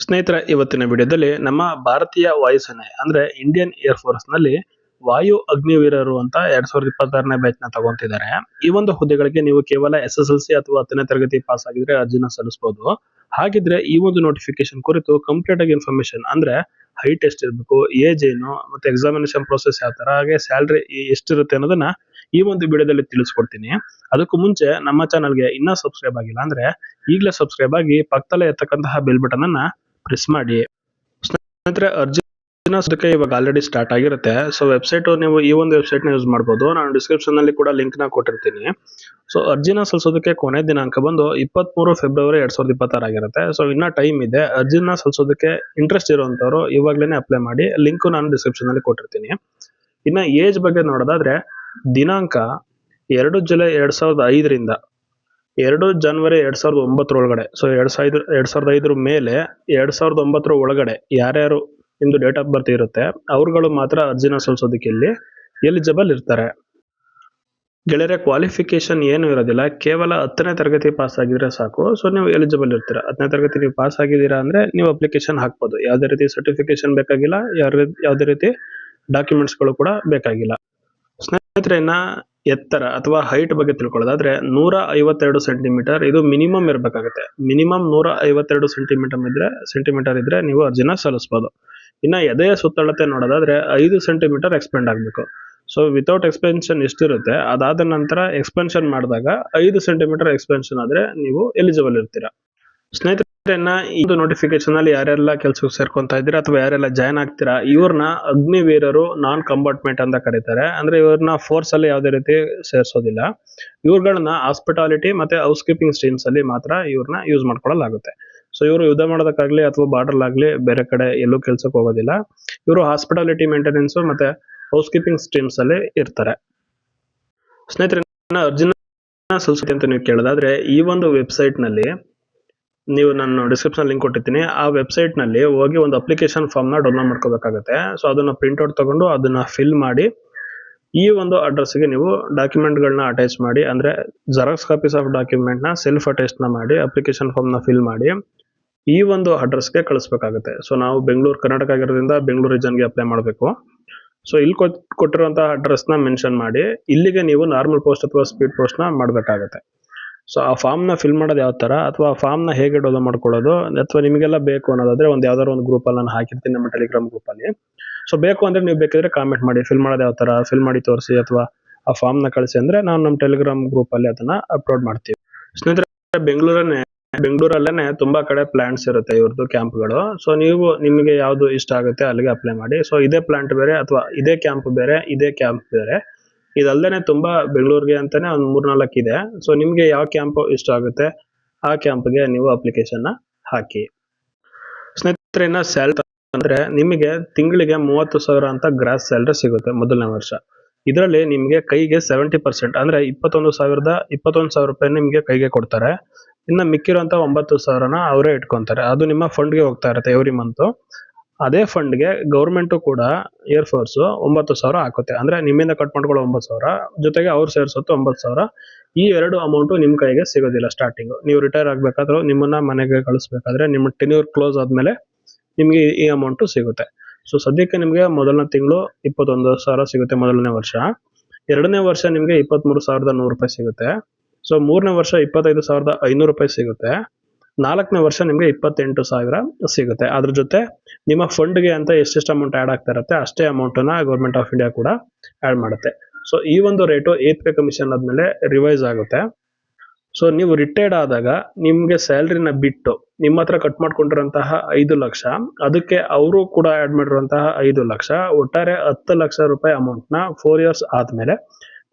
ಸ್ನೇಹಿತರೆ, ಇವತ್ತಿನ ವಿಡಿಯೋದಲ್ಲಿ ನಮ್ಮ ಭಾರತೀಯ ವಾಯುಸೇನೆ ಅಂದ್ರೆ ಇಂಡಿಯನ್ ಏರ್ ಫೋರ್ಸ್ ನಲ್ಲಿ ವಾಯು ಅಗ್ನಿವೀರರು ಅಂತ 2026ನೇ ಬ್ಯಾಚ್ ನ ತಗೊಂತಿದ್ದಾರೆ. ಈ ಒಂದು ಹುದ್ದೆಗಳಿಗೆ ನೀವು ಕೇವಲ SSLC ಅಥವಾ 10ನೇ ತರಗತಿ ಪಾಸ್ ಆಗಿದ್ರೆ ಅರ್ಜಿನ ಸಲ್ಲಿಸಬಹುದು. ಹಾಗಿದ್ರೆ ಈ ಒಂದು ನೋಟಿಫಿಕೇಶನ್ ಕುರಿತು ಕಂಪ್ಲೀಟ್ ಆಗಿ ಇನ್ಫಾರ್ಮೇಶನ್ ಅಂದ್ರೆ ಹೈಟ್ ಎಷ್ಟಿರಬೇಕು, ಏಜ್ ಏನು, ಮತ್ತೆ ಎಕ್ಸಾಮಿನೇಷನ್ ಪ್ರೋಸೆಸ್ ಯಾವ ತರ, ಹಾಗೆ ಸ್ಯಾಲರಿ ಎಷ್ಟಿರುತ್ತೆ ಅನ್ನೋದನ್ನ ಈ ಒಂದು ವಿಡಿಯೋದಲ್ಲಿ ತಿಳಿಸ್ಕೊಡ್ತೀನಿ. ಅದಕ್ಕೂ ಮುಂಚೆ ನಮ್ಮ ಚಾನಲ್ಗೆ ಇನ್ನೂ ಸಬ್ಸ್ಕ್ರೈಬ್ ಆಗಿಲ್ಲ ಅಂದ್ರೆ ಈಗಲೇ ಸಬ್ಸ್ಕ್ರೈಬ್ ಆಗಿ ಪಕ್ಕದಲ್ಲೇ ಇರ್ತಕ್ಕಂತಹ ಬೆಲ್ ಬಟನ್ ಅನ್ನ ಪ್ರೆಸ್ ಮಾಡಿ. ಸ್ನೇಹಿತರೆ, ಅರ್ಜಿನ ಸದ್ಯಕ್ಕೆ ಇವಾಗ ಆಲ್ರೆಡಿ ಸ್ಟಾರ್ಟ್ ಆಗಿರುತ್ತೆ. ಸೊ ವೆಬ್ಸೈಟ್ ನೀವು ಈ ಒಂದು ವೆಬ್ಸೈಟ್ ನ ಯೂಸ್ ಮಾಡಬಹುದು. ನಾನು ಡಿಸ್ಕ್ರಿಪ್ಷನ್ ನಲ್ಲಿ ಕೂಡ ಲಿಂಕ್ ನ ಕೊಟ್ಟಿರ್ತೀನಿ. ಸೊ ಅರ್ಜಿನ ಸಲ್ಲಿಸೋದಕ್ಕೆ ಕೊನೆ ದಿನಾಂಕ ಬಂದು 23 ಫೆಬ್ರವರಿ 2026 ಆಗಿರುತ್ತೆ. ಸೊ ಇನ್ನ ಟೈಮ್ ಇದೆ. ಅರ್ಜಿನ ಸಲ್ಲಿಸೋದಕ್ಕೆ ಇಂಟ್ರೆಸ್ಟ್ ಇರುವಂತವರು ಇವಾಗ್ಲೇನೆ ಅಪ್ಲೈ ಮಾಡಿ. ಲಿಂಕ್ ನಾನು ಡಿಸ್ಕ್ರಿಪ್ಷನ್ ನಲ್ಲಿ ಕೊಟ್ಟಿರ್ತೀನಿ. ಇನ್ನ ಏಜ್ ಬಗ್ಗೆ ನೋಡೋದಾದ್ರೆ ದಿನಾಂಕ 2 ಜುಲೈ 2005ರಿಂದ 2 ಜನವರಿ 2009 ಒಳಗಡೆ, ಸೊ 2005 ಮೇಲೆ 2009 ಒಳಗಡೆ ಯಾರ್ಯಾರು ಇಂದು ಡೇಟ್ ಆಫ್ ಬರ್ತ್ ಇರುತ್ತೆ ಅವ್ರುಗಳು ಮಾತ್ರ ಅರ್ಜಿನ ಸಲ್ಲಿಸೋದಕ್ಕೆ ಇಲ್ಲಿ ಎಲಿಜಿಬಲ್ ಇರ್ತಾರೆ. ಗೆಳೆಯರೆ, ಕ್ವಾಲಿಫಿಕೇಶನ್ ಏನು ಇರೋದಿಲ್ಲ, ಕೇವಲ 10ನೇ ತರಗತಿ ಪಾಸ್ ಆಗಿದ್ರೆ ಸಾಕು. ಸೊ ನೀವು ಎಲಿಜಿಬಲ್ ಇರ್ತೀರಾ. 10ನೇ ತರಗತಿ ನೀವು ಪಾಸ್ ಆಗಿದ್ದೀರಾ ಅಂದ್ರೆ ನೀವು ಅಪ್ಲಿಕೇಶನ್ ಹಾಕ್ಬೋದು. ಯಾವುದೇ ರೀತಿ ಸರ್ಟಿಫಿಕೇಶನ್ ಬೇಕಾಗಿಲ್ಲ, ಯಾವುದೇ ರೀತಿ ಡಾಕ್ಯುಮೆಂಟ್ಸ್ ಗಳು ಕೂಡ ಬೇಕಾಗಿಲ್ಲ. ಸ್ನೇಹಿತರೆ, ಎತ್ತರ ಅಥವಾ ಹೈಟ್ ಬಗ್ಗೆ ತಿಳ್ಕೊಳ್ಳೋದಾದ್ರೆ 152 ಸೆಂಟಿಮೀಟರ್ ಇದು ಮಿನಿಮಮ್ ಇರಬೇಕಾಗುತ್ತೆ. ಮಿನಿಮಮ್ 152 ಸೆಂಟಿಮೀಟರ್ ಇದ್ರೆ ನೀವು ಅರ್ಜಿನ ಸಲ್ಲಿಸಬಹುದು. ಇನ್ನ ಎದೆಯ ಸುತ್ತಳತೆ ನೋಡೋದಾದ್ರೆ 5 ಸೆಂಟಿಮೀಟರ್ ಎಕ್ಸ್ಪೆಂಡ್ ಆಗಬೇಕು. ಸೊ ವಿತೌಟ್ ಎಕ್ಸ್ಪೆನ್ಷನ್ ಎಷ್ಟಿರುತ್ತೆ ಅದಾದ ನಂತರ ಎಕ್ಸ್ಪೆನ್ಷನ್ ಮಾಡಿದಾಗ 5 ಸೆಂಟಿಮೀಟರ್ ಎಕ್ಸ್ಪೆನ್ಷನ್ ಆದ್ರೆ ನೀವು ಎಲಿಜಿಬಲ್ ಇರ್ತೀರಾ. ಸ್ನೇಹಿತರೆ, ಇದು ನೋಟಿಫಿಕೇಶನ್ ಅಲ್ಲಿ ಯಾರೆಲ್ಲ ಕೆಲಸಕ್ಕೆ ಸೇರ್ಕೊಂತ ಇದ್ದೀರಾ ಅಥವಾ ಯಾರೆಲ್ಲ ಜಾಯ್ನ್ ಆಗ್ತೀರಾ ಇವ್ರನ್ನ ಅಗ್ನಿವೀರರು ನಾನ್ ಕಂಪಾರ್ಟ್ಮೆಂಟ್ ಅಂತ ಕರೀತಾರೆ. ಅಂದ್ರೆ ಇವ್ರನ್ನ ಫೋರ್ಸ್ ಅಲ್ಲಿ ಯಾವುದೇ ರೀತಿ ಸೇರಿಸೋದಿಲ್ಲ. ಇವ್ರುಗಳನ್ನ ಹಾಸ್ಪಿಟಾಲಿಟಿ ಮತ್ತೆ ಹೌಸ್ ಕೀಪಿಂಗ್ ಸ್ಟ್ರೀಮ್ಸ್ ಅಲ್ಲಿ ಮಾತ್ರ ಇವ್ರನ್ನ ಯೂಸ್ ಮಾಡ್ಕೊಳ್ಳಲಾಗುತ್ತೆ. ಸೊ ಇವರು ಯುದ್ಧ ಮಾಡೋದಕ್ಕಾಗ್ಲಿ ಅಥವಾ ಬಾರ್ಡರ್ ಆಗ್ಲಿ ಬೇರೆ ಕಡೆ ಎಲ್ಲೂ ಕೆಲ್ಸಕ್ಕೆ ಹೋಗೋದಿಲ್ಲ. ಇವರು ಹಾಸ್ಪಿಟಾಲಿಟಿ ಮೇಂಟೆನೆನ್ಸ್ ಮತ್ತೆ ಹೌಸ್ ಕೀಪಿಂಗ್ ಸ್ಟ್ರೀಮ್ಸ್ ಅಲ್ಲಿ ಇರ್ತಾರೆ. ಸ್ನೇಹಿತರೆ, ಅರ್ಜಿನ ಸಲ್ಲಿಸುತ್ತೆ ಅಂತ ನೀವು ಕೇಳೋದಾದ್ರೆ ಈ ಒಂದು ವೆಬ್ಸೈಟ್ ನಲ್ಲಿ ನೀವು ನಾನು ಡಿಸ್ಕ್ರಿಪ್ಷನ್ ಲಿಂಕ್ ಕೊಟ್ಟಿರ್ತೀನಿ. ಆ ವೆಬ್ಸೈಟ್ ನಲ್ಲಿ ಹೋಗಿ ಒಂದು ಅಪ್ಲಿಕೇಶನ್ ಫಾರ್ಮ್ ನ ಡೌನ್ಲೋಡ್ ಮಾಡ್ಕೋಬೇಕಾಗುತ್ತೆ. ಸೊ ಅದನ್ನ ಪ್ರಿಂಟ್ ಔಟ್ ತಗೊಂಡು ಅದನ್ನ ಫಿಲ್ ಮಾಡಿ ಈ ಒಂದು ಅಡ್ರೆಸ್ ಗೆ ನೀವು ಡಾಕ್ಯುಮೆಂಟ್ ಗಳನ್ನ ಅಟ್ಯಾಚ್ ಮಾಡಿ, ಅಂದ್ರೆ ಜೆರಾಕ್ಸ್ ಕಾಪೀಸ್ ಆಫ್ ಡಾಕ್ಯುಮೆಂಟ್ ನ ಸೆಲ್ಫ್ ಅಟೆಸ್ಟ್ ನ ಮಾಡಿ ಅಪ್ಲಿಕೇಶನ್ ಫಾರ್ಮ್ ನ ಫಿಲ್ ಮಾಡಿ ಈ ಒಂದು ಅಡ್ರೆಸ್ ಗೆ ಕಳಿಸ್ಬೇಕಾಗುತ್ತೆ. ಸೊ ನಾವು ಬೆಂಗಳೂರು ಕರ್ನಾಟಕ ಆಗಿರೋದ್ರಿಂದ ಬೆಂಗಳೂರು ರೀಜನ್ ಗೆ ಅಪ್ಲೈ ಮಾಡಬೇಕು. ಸೊ ಇಲ್ಲಿ ಕೊಟ್ಟಿರುವಂತಹ ಅಡ್ರೆಸ್ ನ ಮೆನ್ಷನ್ ಮಾಡಿ ಇಲ್ಲಿಗೆ ನೀವು ನಾರ್ಮಲ್ ಪೋಸ್ಟ್ ಅಥವಾ ಸ್ಪೀಡ್ ಪೋಸ್ಟ್ ನ ಮಾಡಬೇಕಾಗುತ್ತೆ. ಸೊ ಆ ಫಾರ್ಮ್ ನ ಫಿಲ್ ಮಾಡೋದು ಯಾವ ತರ ಅಥವಾ ಆ ಫಾರ್ಮ್ ನ ಹೇಗೆ ಡೌನ್ಲೋಡ್ ಮಾಡ್ಕೊಳ್ಳೋದು ಅಥವಾ ನಿಮಗೆಲ್ಲ ಬೇಕು ಅನ್ನೋದಾದ್ರೆ ಯಾವ್ದಾದ್ರು ಒಂದು ಗ್ರೂಪ್ ಅಲ್ಲಿ ನಾನು ಹಾಕಿರ್ತೀನಿ, ನಮ್ಮ ಟೆಲಿಗ್ರಾಮ್ ಗ್ರೂಪ್ ಅಲ್ಲಿ. ಸೊ ಬೇಕು ಅಂದ್ರೆ ನೀವು ಬೇಕಿದ್ರೆ ಕಾಮೆಂಟ್ ಮಾಡಿ, ಫಿಲ್ ಮಾಡೋದು ಯಾವ ತರ ಫಿಲ್ ಮಾಡಿ ತೋರಿಸಿ ಅಥವಾ ಆ ಫಾರ್ಮ್ ನ ಕಳಿಸಿ ಅಂದ್ರೆ ನಾವು ನಮ್ಮ ಟೆಲಿಗ್ರಾಮ್ ಗ್ರೂಪ್ ಅಲ್ಲಿ ಅದನ್ನ ಅಪ್ಲೋಡ್ ಮಾಡ್ತೀವಿ. ಸ್ನೇಹಿತರೆ, ಬೆಂಗಳೂರಲ್ಲೇನೆ ತುಂಬಾ ಕಡೆ ಪ್ಲಾಂಟ್ಸ್ ಇರುತ್ತೆ ಇವ್ರದ್ದು ಕ್ಯಾಂಪ್ಗಳು. ಸೊ ನಿಮಗೆ ಯಾವ್ದು ಇಷ್ಟ ಆಗುತ್ತೆ ಅಲ್ಲಿಗೆ ಅಪ್ಲೈ ಮಾಡಿ. ಸೊ ಇದೇ ಪ್ಲಾಂಟ್ ಬೇರೆ ಅಥವಾ ಇದೇ ಕ್ಯಾಂಪ್ ಬೇರೆ, ಇದೇ ಕ್ಯಾಂಪ್ ಬೇರೆ, ಇದಲ್ದೇನೆ ತುಂಬಾ ಬೆಂಗಳೂರಿಗೆ ಅಂತಾನೆ ಒಂದು 3-4 ಇದೆ. ಸೊ ನಿಮ್ಗೆ ಯಾವ ಕ್ಯಾಂಪ್ ಇಷ್ಟ ಆಗುತ್ತೆ ಆ ಕ್ಯಾಂಪ್ಗೆ ನೀವು ಅಪ್ಲಿಕೇಶನ್ ನ ಹಾಕಿ. ಸ್ನೇಹಿತರೆ, ಸ್ಯಾಲರಿ ಅಂದ್ರೆ ನಿಮಗೆ ತಿಂಗಳಿಗೆ 30,000 ಅಂತ ಗ್ರಾಸ್ ಸ್ಯಾಲರಿ ಸಿಗುತ್ತೆ ಮೊದಲನೇ ವರ್ಷ. ಇದರಲ್ಲಿ ನಿಮ್ಗೆ ಕೈಗೆ 70% ಅಂದ್ರೆ 21,000 ರೂಪಾಯಿ ನಿಮ್ಗೆ ಕೈಗೆ ಕೊಡ್ತಾರೆ. ಇನ್ನ ಮಿಕ್ಕಿರುವಂತ 9,000ನ ಅವರೇ ಇಟ್ಕೊಂತಾರೆ. ಅದು ನಿಮ್ಮ ಫಂಡ್ ಗೆ ಹೋಗ್ತಾ ಇರುತ್ತೆ ಎವ್ರಿ ಮಂತ್. ಅದೇ ಫಂಡ್ ಗೆ ಗೌರ್ಮೆಂಟ್ ಕೂಡ ಏರ್ ಫೋರ್ಸ್ 9,000 ಹಾಕುತ್ತೆ. ಅಂದ್ರೆ ನಿಮ್ಮಿಂದ ಕಟ್ ಮಾಡ್ಕೊಳ್ಳೋ 9,000 ಜೊತೆಗೆ ಅವ್ರು ಸೇರಿಸುತ್ತೆ 9,000. ಈ ಎರಡು ಅಮೌಂಟ್ ನಿಮ್ ಕೈಗೆ ಸಿಗೋದಿಲ್ಲ ಸ್ಟಾರ್ಟಿಂಗ್. ನೀವು ರಿಟೈರ್ ಆಗ್ಬೇಕಾದ್ರೆ ನಿಮ್ಮನ್ನ ಮನೆಗೆ ಕಳಿಸ್ಬೇಕಾದ್ರೆ ನಿಮ್ಮ ಟೆನ್ಯೂರ್ ಕ್ಲೋಸ್ ಆದ್ಮೇಲೆ ನಿಮ್ಗೆ ಈ ಅಮೌಂಟ್ ಸಿಗುತ್ತೆ. ಸೊ ಸದ್ಯಕ್ಕೆ ನಿಮ್ಗೆ ಮೊದಲನೇ ತಿಂಗಳು 21,000 ಸಿಗುತ್ತೆ ಮೊದಲನೇ ವರ್ಷ. ಎರಡನೇ ವರ್ಷ ನಿಮ್ಗೆ 23,100 ರೂಪಾಯಿ ಸಿಗುತ್ತೆ. ಸೊ ಮೂರನೇ ವರ್ಷ 25,500 ರೂಪಾಯಿ ಸಿಗುತ್ತೆ. ನಾಲ್ಕನೇ ವರ್ಷ ನಿಮ್ಗೆ 28,000 ಸಿಗುತ್ತೆ. ಅದ್ರ ಜೊತೆ ನಿಮ್ಮ ಫಂಡ್ ಗೆ ಅಂತ ಎಷ್ಟೆಷ್ಟು ಅಮೌಂಟ್ ಆಡ್ ಆಗ್ತಾ ಇರುತ್ತೆ ಅಷ್ಟೇ ಅಮೌಂಟ್ ನ ಗೌರ್ಮೆಂಟ್ ಆಫ್ ಇಂಡಿಯಾ ಕೂಡ ಆಡ್ ಮಾಡುತ್ತೆ. ಸೊ ಈ ಒಂದು ರೇಟು 8th ಪೇ ಕಮಿಷನ್ ಆದ್ಮೇಲೆ ರಿವೈಸ್ ಆಗುತ್ತೆ. ಸೊ ನೀವು ರಿಟೈರ್ಡ್ ಆದಾಗ ನಿಮ್ಗೆ ಸ್ಯಾಲರಿನ ಬಿಟ್ಟು ನಿಮ್ಮ ಹತ್ರ ಕಟ್ ಮಾಡ್ಕೊಂಡಿರುವಂತಹ 5 ಲಕ್ಷ, ಅದಕ್ಕೆ ಅವರು ಕೂಡ ಆಡ್ ಮಾಡಿರುವಂತಹ 5 ಲಕ್ಷ, ಒಟ್ಟಾರೆ 10 ಲಕ್ಷ ರೂಪಾಯಿ ಅಮೌಂಟ್ ನ 4 ಇಯರ್ಸ್ ಆದ್ಮೇಲೆ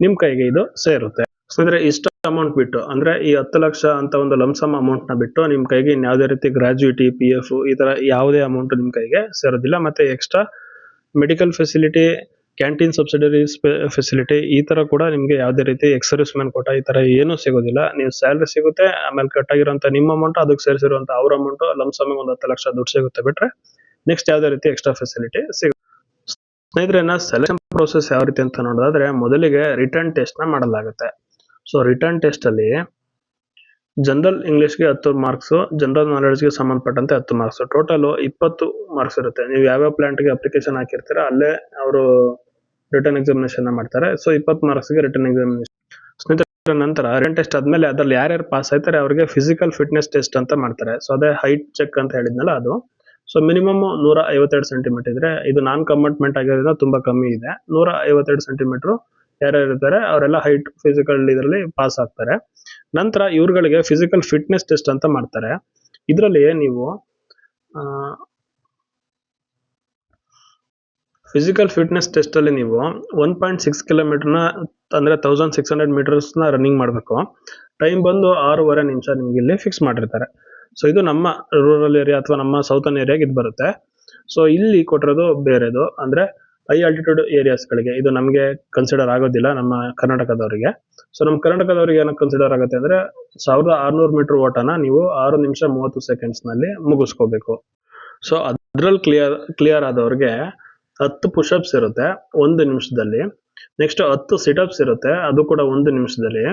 ನಿಮ್ ಕೈಗೆ ಇದು ಸೇರುತ್ತೆ. ಅಂದ್ರೆ ಇಷ್ಟ ಅಮೌಂಟ್ ಬಿಟ್ಟು, ಅಂದ್ರೆ ಈ 10 ಲಕ್ಷ ಅಂತ ಒಂದು ಲಂಸಮ್ ಅಮೌಂಟ್ ನ ಬಿಟ್ಟು ನಿಮ್ ಕೈಗೆ ಯಾವುದೇ ರೀತಿ ಗ್ರಾಜ್ಯುಯಿಟಿ, PF ಈ ತರ ಯಾವುದೇ ಅಮೌಂಟ್ ನಿಮ್ ಕೈಗೆ ಸೇರೋದಿಲ್ಲ. ಮತ್ತೆ extra medical facility, canteen subsidiaries facility ಈ ತರ ಕೂಡ ನಿಮ್ಗೆ ಯಾವುದೇ ರೀತಿ ಎಕ್ಸ್-ಸರ್ವಿಸ್ ಮ್ಯಾನ್ ಕೋಟಾ ಈ ತರ ಏನು ಸಿಗೋದಿಲ್ಲ. ನೀವು ಸ್ಯಾಲರಿ ಸಿಗುತ್ತೆ, ಆಮೇಲೆ ಕಟ್ ಆಗಿರುವಂತ ನಿಮ್ಮ ಅಮೌಂಟ್, ಅದಕ್ಕೆ ಸೇರಿಸಿರುವಂತ ಅವ್ರ ಅಮೌಂಟ್, ಲಂಸಮ್ ಒಂದು 10 ಲಕ್ಷ ದುಡ್ಡು ಸಿಗುತ್ತೆ ಬಿಟ್ರೆ ನೆಕ್ಸ್ಟ್ ಯಾವುದೇ ರೀತಿ ಎಕ್ಸ್ಟ್ರಾ ಫೆಸಿಲಿಟಿ ಸಿಗುತ್ತೆ. ಸ್ನೇಹಿತರೆ, ಸೆಲೆಕ್ಷನ್ ಪ್ರೋಸೆಸ್ ಯಾವ ರೀತಿ ಅಂತ ನೋಡೋದಾದ್ರೆ ಮೊದಲಿಗೆ ರಿಟರ್ನ್ ಟೆಸ್ಟ್ ನ ಮಾಡಲಾಗುತ್ತೆ. ಸೊ ರಿಟರ್ನ್ ಟೆಸ್ಟ್ ಅಲ್ಲಿ ಜನರಲ್ ಇಂಗ್ಲಿಷ್ಗೆ 10 ಮಾರ್ಕ್ಸ್, ಜನರಲ್ ನಾಲೆಡ್ಜ್ಗೆ ಸಂಬಂಧಪಟ್ಟಂತೆ 10 ಮಾರ್ಕ್ಸ್, ಟೋಟಲ್ 20 ಮಾರ್ಕ್ಸ್ ಇರುತ್ತೆ. ನೀವು ಯಾವ್ಯಾವ ಪ್ಲಾಂಟ್ಗೆ ಅಪ್ಲಿಕೇಶನ್ ಹಾಕಿರ್ತೀರ ಅಲ್ಲೇ ಅವರು ರಿಟರ್ನ್ ಎಕ್ಸಾಮಿನೇಷನ್ ಮಾಡ್ತಾರೆ. ಸೊ 20 ಮಾರ್ಕ್ಸ್ಗೆ ರಿಟರ್ನ್ ಎಕ್ಸಾಮಿನೇಷನ್. ಸ್ನೇಹಿತರೆ, ನಂತರ ರಿಟರ್ನ್ ಟೆಸ್ಟ್ ಆದ್ಮೇಲೆ ಅದ್ರಲ್ಲಿ ಯಾರ್ಯಾರು ಪಾಸ್ ಆಯ್ತಾರೆ ಅವ್ರಿಗೆ ಫಿಸಿಕಲ್ ಫಿಟ್ನೆಸ್ ಟೆಸ್ಟ್ ಅಂತ ಮಾಡ್ತಾರೆ. ಸೊ ಅದೇ ಹೈಟ್ ಚೆಕ್ ಅಂತ ಹೇಳಿದ್ನಲ್ಲ ಅದು. ಸೊ ಮಿನಿಮಮ್ 152 ಸೆಂಟಿಮೀಟರ್ ಇದ್ರೆ, ಇದು ನಾನ್ ಕಮಿಟ್ಮೆಂಟ್ ಆಗಿರೋದ್ರಿಂದ ತುಂಬಾ ಕಮ್ಮಿ ಇದೆ. 152 ಸೆಂಟಿಮೀಟರ್ ಯಾರ್ಯಾರು ಇರ್ತಾರೆ ಅವರೆಲ್ಲ ಹೈಟ್ ಫಿಸಿಕಲ್ ಇದರಲ್ಲಿ ಪಾಸ್ ಆಗ್ತಾರೆ. ನಂತರ ಇವ್ರುಗಳಿಗೆ ಫಿಸಿಕಲ್ ಫಿಟ್ನೆಸ್ ಟೆಸ್ಟ್ ಅಂತ ಮಾಡ್ತಾರೆ. ಇದರಲ್ಲಿ ನೀವು ಫಿಸಿಕಲ್ ಫಿಟ್ನೆಸ್ ಟೆಸ್ಟ್ ಅಲ್ಲಿ ನೀವು 1.6 ಕಿಲೋಮೀಟರ್ನ ಅಂದ್ರೆ 1600 ಮೀಟರ್ಸ್ನ ರನ್ನಿಂಗ್ ಮಾಡಬೇಕು. ಟೈಮ್ ಬಂದು 6.5 ನಿಮಿಷ ನಿಮ್ಗೆ ಇಲ್ಲಿ ಫಿಕ್ಸ್ ಮಾಡಿರ್ತಾರೆ. ಸೊ ಇದು ನಮ್ಮ ರೂರಲ್ ಏರಿಯಾ ಅಥವಾ ನಮ್ಮ ಸೌತರ್ನ್ ಏರಿಯಾಗೆ ಇದು ಬರುತ್ತೆ. ಸೊ ಇಲ್ಲಿ ಕೊಟ್ಟಿರೋದು ಬೇರೆದು, ಅಂದ್ರೆ ಹೈ ಆಲ್ಟಿಟ್ಯೂಡ್ ಏರಿಯಾಸ್ಗಳಿಗೆ. ಇದು ನಮಗೆ ಕನ್ಸಿಡರ್ ಆಗೋದಿಲ್ಲ ನಮ್ಮ ಕರ್ನಾಟಕದವರಿಗೆ. ಸೊ ನಮ್ಮ ಕರ್ನಾಟಕದವರಿಗೆ ಏನಕ್ಕೆ ಕನ್ಸಿಡರ್ ಆಗುತ್ತೆ ಅಂದ್ರೆ 1600 ಮೀಟರ್ ಓಟನ ನೀವು 6 ನಿಮಿಷ 30 ಸೆಕೆಂಡ್ಸ್ ನಲ್ಲಿ ಮುಗಿಸ್ಕೋಬೇಕು. ಸೊ ಅದ್ರಲ್ಲಿ ಕ್ಲಿಯರ್ ಆದವ್ರಿಗೆ 10 ಪುಷಪ್ಸ್ ಇರುತ್ತೆ 1 ನಿಮಿಷದಲ್ಲಿ. ನೆಕ್ಸ್ಟ್ 10 ಸಿಟಪ್ಸ್ ಇರುತ್ತೆ, ಅದು ಕೂಡ 1 ನಿಮಿಷದಲ್ಲಿ.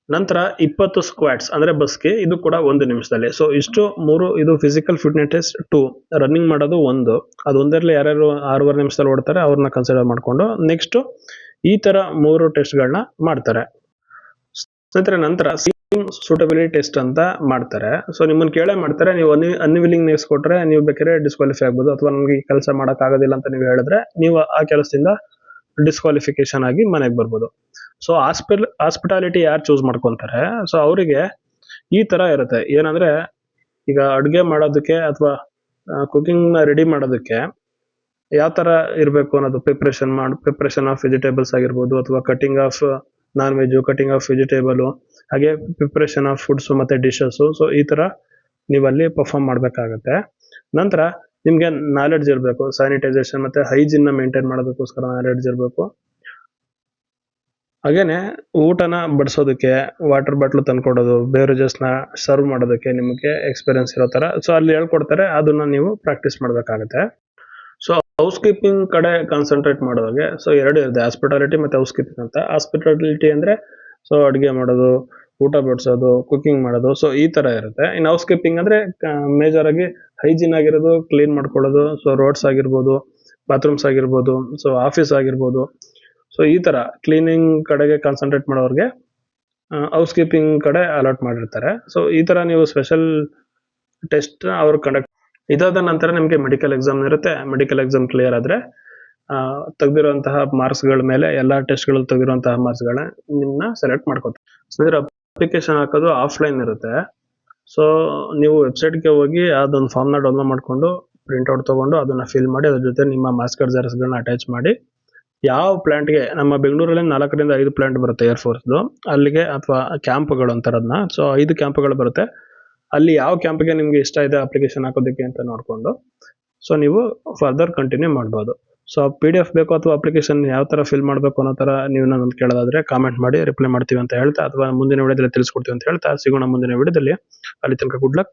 ನಂತರ 20 ಸ್ಕ್ವಾಟ್ಸ್ ಅಂದ್ರೆ ಬಸ್ಗೆ, ಇದು ಕೂಡ 1 ನಿಮಿಷದಲ್ಲಿ. ಸೊ ಇಷ್ಟು 3 ಇದು ಫಿಸಿಕಲ್ ಫಿಟ್ನೆಸ್ ಟೆಸ್ಟ್ 2. ರನ್ನಿಂಗ್ ಮಾಡೋದು 1. ಅದು ಒಂದರಲ್ಲಿ ಯಾರ್ಯಾರು 6.5 ನಿಮಿಷದಲ್ಲಿ ಓಡ್ತಾರೆ ಅವ್ರನ್ನ ಕನ್ಸಿಡರ್ ಮಾಡ್ಕೊಂಡು ನೆಕ್ಸ್ಟ್ ಈ ತರ 3 ಟೆಸ್ಟ್ಗಳನ್ನ ಮಾಡ್ತಾರೆ. ಸ್ನೇಹಿತರೆ, ನಂತರ ಸೂಟಬಿಲಿಟಿ ಟೆಸ್ಟ್ ಅಂತ ಮಾಡ್ತಾರೆ. ಸೊ ನಿಮ್ಮನ್ನ ಕೇಳೇ ಮಾಡ್ತಾರೆ. ನೀವು ಅನ್ವಿಲಿಂಗ್ನೆಸ್ ಕೊಟ್ರೆ ನೀವು ಬೇಕಾದ್ರೆ ಡಿಸ್ಕ್ವಾಲಿಫೈ ಆಗ್ಬೋದು, ಅಥವಾ ನಮ್ಗೆ ಈ ಕೆಲಸ ಮಾಡಕ್ ಆಗೋದಿಲ್ಲ ಅಂತ ನೀವು ಹೇಳಿದ್ರೆ ನೀವು ಆ ಕೆಲಸದಿಂದ ಡಿಸ್ಕ್ವಾಲಿಫಿಕೇಶನ್ ಆಗಿ ಮನೆಗೆ ಬರ್ಬೋದು. ಸೊ ಹಾಸ್ಪಿಟಾಲಿಟಿ ಯಾರು ಚೂಸ್ ಮಾಡ್ಕೊಂತಾರೆ, ಸೊ ಅವರಿಗೆ ಈ ತರ ಇರುತ್ತೆ. ಏನಂದ್ರೆ ಈಗ ಅಡುಗೆ ಮಾಡೋದಕ್ಕೆ ಅಥವಾ ಕುಕಿಂಗ್ ನ ರೆಡಿ ಮಾಡೋದಕ್ಕೆ ಯಾವ ತರ ಇರಬೇಕು ಅನ್ನೋದು, ಪ್ರಿಪ್ರೇಷನ್ ಆಫ್ ವೆಜಿಟೇಬಲ್ಸ್ ಆಗಿರ್ಬೋದು, ಅಥವಾ cutting of non veg, cutting of vegetable, ಹಾಗೆ ಪ್ರಿಪ್ರೇಷನ್ ಆಫ್ ಫುಡ್ಸ್ ಮತ್ತೆ ಡಿಶಸ್. ಸೊ ಈ ತರ ನೀವಲ್ಲಿ ಪರ್ಫಾರ್ಮ್ ಮಾಡ್ಬೇಕಾಗತ್ತೆ. ನಂತರ ನಿಮ್ಗೆ ನಾಲೆಡ್ಜ್ ಇರಬೇಕು, ಸ್ಯಾನಿಟೈಸೇಷನ್ ಮತ್ತೆ ಹೈಜಿನ್ ನ ಮೇಂಟೈನ್ ಮಾಡೋದಕ್ಕೋಸ್ಕರ ನಾಲೆಡ್ಜ್ ಇರಬೇಕು. ಹಾಗೇನೆ ಊಟನ ಬಡಿಸೋದಕ್ಕೆ, ವಾಟರ್ ಬಾಟ್ಲು ತಂದ್ಕೊಡೋದು, ಬೇವರೇಜಸ್ ನ ಸರ್ವ್ ಮಾಡೋದಕ್ಕೆ ನಿಮಗೆ ಎಕ್ಸ್ಪೀರಿಯನ್ಸ್ ಇರೋ ತರ ಸೊ ಅಲ್ಲಿ ಹೇಳ್ಕೊಡ್ತಾರೆ. ಅದನ್ನ ನೀವು ಪ್ರಾಕ್ಟೀಸ್ ಮಾಡ್ಬೇಕಾಗತ್ತೆ. ಸೊ ಹೌಸ್ ಕೀಪಿಂಗ್ ಕಡೆ ಕಾನ್ಸಂಟ್ರೇಟ್ ಮಾಡೋದಾಗೆ ಸೊ 2 ಇದೆ, ಹಾಸ್ಪಿಟಾಲಿಟಿ ಮತ್ತೆ ಹೌಸ್ ಕೀಪಿಂಗ್ ಅಂತ. ಹಾಸ್ಪಿಟಾಲಿಟಿ ಅಂದ್ರೆ ಸೊ ಅಡುಗೆ ಮಾಡೋದು, ಊಟ ಬಡಿಸೋದು, ಕುಕಿಂಗ್ ಮಾಡೋದು, ಸೊ ಈ ತರ ಇರುತ್ತೆ. ಇನ್ನು ಹೌಸ್ ಕೀಪಿಂಗ್ ಅಂದ್ರೆ ಮೇಜರ್ ಆಗಿ ಹೈಜಿನ್ ಆಗಿರೋದು, ಕ್ಲೀನ್ ಮಾಡ್ಕೊಳ್ಳೋದು. ಸೊ ರೋಡ್ಸ್ ಆಗಿರ್ಬೋದು, ಬಾತ್ರೂಮ್ಸ್ ಆಗಿರ್ಬೋದು, ಸೊ ಆಫೀಸ್ ಆಗಿರ್ಬೋದು. ಸೊ ಈ ತರ ಕ್ಲೀನಿಂಗ್ ಕಡೆಗೆ ಕಾನ್ಸಂಟ್ರೇಟ್ ಮಾಡೋರಿಗೆ ಹೌಸ್ ಕೀಪಿಂಗ್ ಕಡೆ ಅಲಾಟ್ ಮಾಡಿರ್ತಾರೆ. ಸೊ ಈ ತರ ನೀವು ಸ್ಪೆಷಲ್ ಟೆಸ್ಟ್ ಅವರು ಕಂಡಕ್ಟ್. ಇದಾದ ನಂತರ ನಿಮಗೆ ಮೆಡಿಕಲ್ ಎಕ್ಸಾಮ್ ಇರುತ್ತೆ. ಮೆಡಿಕಲ್ ಎಕ್ಸಾಮ್ ಕ್ಲಿಯರ್ ಆದ್ರೆ ತೆಗೆದಿರುವಂತಹ ಮಾರ್ಕ್ಸ್ ಗಳ ಮೇಲೆ, ಎಲ್ಲಾ ಟೆಸ್ಟ್ ಗಳು ತೆಗೆದಿರುವಂತಹ ಮಾರ್ಕ್ಸ್ ಗಳನ್ನ ನಿಮ್ಮನ್ನ ಸೆಲೆಕ್ಟ್ ಮಾಡ್ಕೊತಾರೆ. ಸ್ನೇಹಿತರೆ, ಅಪ್ಲಿಕೇಶನ್ ಹಾಕೋದು ಆಫ್ಲೈನ್ ಇರುತ್ತೆ. ಸೊ ನೀವು ವೆಬ್ಸೈಟ್ಗೆ ಹೋಗಿ ಅದೊಂದು ಫಾರ್ಮ್ ನ ಡೌನ್ಲೋಡ್ ಮಾಡ್ಕೊಂಡು ಪ್ರಿಂಟ್ಔಟ್ ತಗೊಂಡು ಅದನ್ನ ಫಿಲ್ ಮಾಡಿ, ಅದ್ರ ಜೊತೆ ನಿಮ್ಮ ಮಾರ್ಕ್ಸ್ ಕಾರ್ಡ್ ಜೆರಾಕ್ಸ್ ಗಳನ್ನ ಅಟ್ಯಾಚ್ ಮಾಡಿ ಯಾವ ಪ್ಲಾಂಟ್ಗೆ, ನಮ್ಮ ಬೆಂಗಳೂರಲ್ಲಿ 4 ರಿಂದ 5 ಪ್ಲಾಂಟ್ ಬರುತ್ತೆ ಏರ್ಫೋರ್ಸ್ದು, ಅಲ್ಲಿಗೆ ಅಥವಾ ಕ್ಯಾಂಪ್ಗಳು ಅಂತಾರದ್ನ. ಸೊ 5 ಕ್ಯಾಂಪ್ಗಳು ಬರುತ್ತೆ. ಅಲ್ಲಿ ಯಾವ ಕ್ಯಾಂಪ್ಗೆ ನಿಮ್ಗೆ ಇಷ್ಟ ಇದೆ ಅಪ್ಲಿಕೇಶನ್ ಹಾಕೋದಕ್ಕೆ ಅಂತ ನೋಡ್ಕೊಂಡು ಸೊ ನೀವು ಫರ್ದರ್ ಕಂಟಿನ್ಯೂ ಮಾಡ್ಬೋದು. ಸೊ PDF ಬೇಕು ಅಥವಾ ಅಪ್ಲಿಕೇಶನ್ ಯಾವ ತರ ಫಿಲ್ ಮಾಡಬೇಕು ಅನ್ನೋ ತರ ನೀವು ನನ್ನ ಕೇಳೋದಾದ್ರೆ ಕಾಮೆಂಟ್ ಮಾಡಿ, ರಿಪ್ಲೈ ಮಾಡ್ತೀವಿ ಅಂತ ಹೇಳ್ತಾ, ಅಥವಾ ಮುಂದಿನ ವಿಡಿಯೋದಲ್ಲಿ ತಿಳಿಸ್ಕೊಡ್ತೀವಿ ಅಂತ ಹೇಳ್ತಾ ಸಿಗೋಣ ಮುಂದಿನ ವಿಡಿಯೋದಲ್ಲಿ. ಅಲ್ಲಿ ತನಕ ಗುಡ್ ಲಕ್.